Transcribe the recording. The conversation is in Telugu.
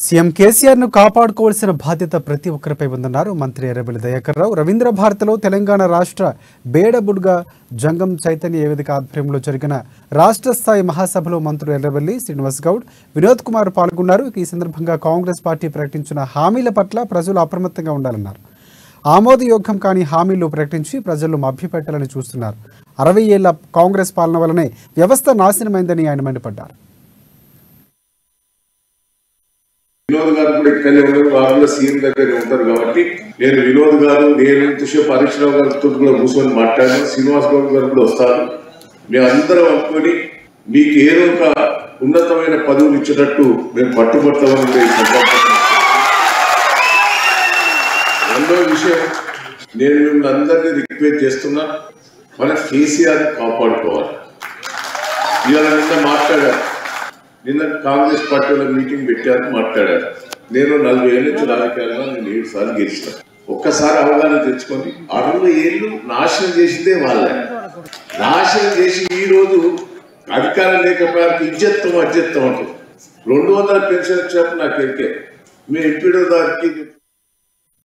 సీఎం కేసీఆర్ ను కాపాడుకోవాల్సిన బాధ్యత ప్రతి ఒక్కరిపై ఉందన్నారు మంత్రి ఎర్రబెల్లి దయాకర్ రావు. రవీంద్ర భారతిలో తెలంగాణ రాష్ట్ర బేడబుడ్గ జంగం చైతన్య వేదిక ఆధ్వర్యంలో జరిగిన రాష్ట్ర స్థాయి మహాసభలో మంత్రులు ఎర్రబెల్లి, శ్రీనివాస్ గౌడ్, వినోద్ కుమార్ పాల్గొన్నారు. ఈ సందర్భంగా కాంగ్రెస్ పార్టీ ప్రకటించిన హామీల పట్ల ప్రజలు అప్రమత్తంగా ఉండాలన్నారు. ఆమోదయోగ్యం కాని హామీలు ప్రకటించి ప్రజలను మభ్యపెట్టాలని చూస్తున్నారు. 60 ఏళ్ల కాంగ్రెస్ పాలన వల్లనే వ్యవస్థ నాశనమైందని ఆయన మండిపడ్డారు. వినోద్ గారు కూడా ఇక్కడనే ఉన్నారు, వారు సీఎం దగ్గర ఉంటారు కాబట్టి నేను వినోద్ గారు, నేను ఇంతసేపు హరీష్ రావు గారితో కూడా కూర్చొని మాట్లాడాను. శ్రీనివాస్ గౌడ్ గారు కూడా వస్తారు. మేమందరం అనుకొని మీకు ఏదో ఒక ఉన్నతమైన పదవులు ఇచ్చేటట్టు మేము పట్టుబడతామని రెండో విషయం, నేను మిమ్మల్ని అందరినీ రిక్వెస్ట్ చేస్తున్నా, మన కేసీఆర్ కాపాడుకోవాలి. ఇవాళ నిన్న మాట్లాడారు, నిన్న కాంగ్రెస్ పార్టీలో మీటింగ్ పెట్టారు, మాట్లాడారు. నేను 40 ఏళ్ళ నుంచి రాజకీయాల్లో నేను 7 సార్లు గెలిచిన. ఒక్కసారి అవగాహన తెచ్చుకొని 60 ఏళ్ళు నాశనం చేసిందే వాళ్ళే. నాశనం చేసి ఈ రోజు అధికారం లేకపోయారు, ఇజ్జత్తం అజ్జత్తం అంటారు. 200 పెన్షన్ వచ్చినప్పుడు నాకు ఎరికే మేము ఎంపీడో దానికి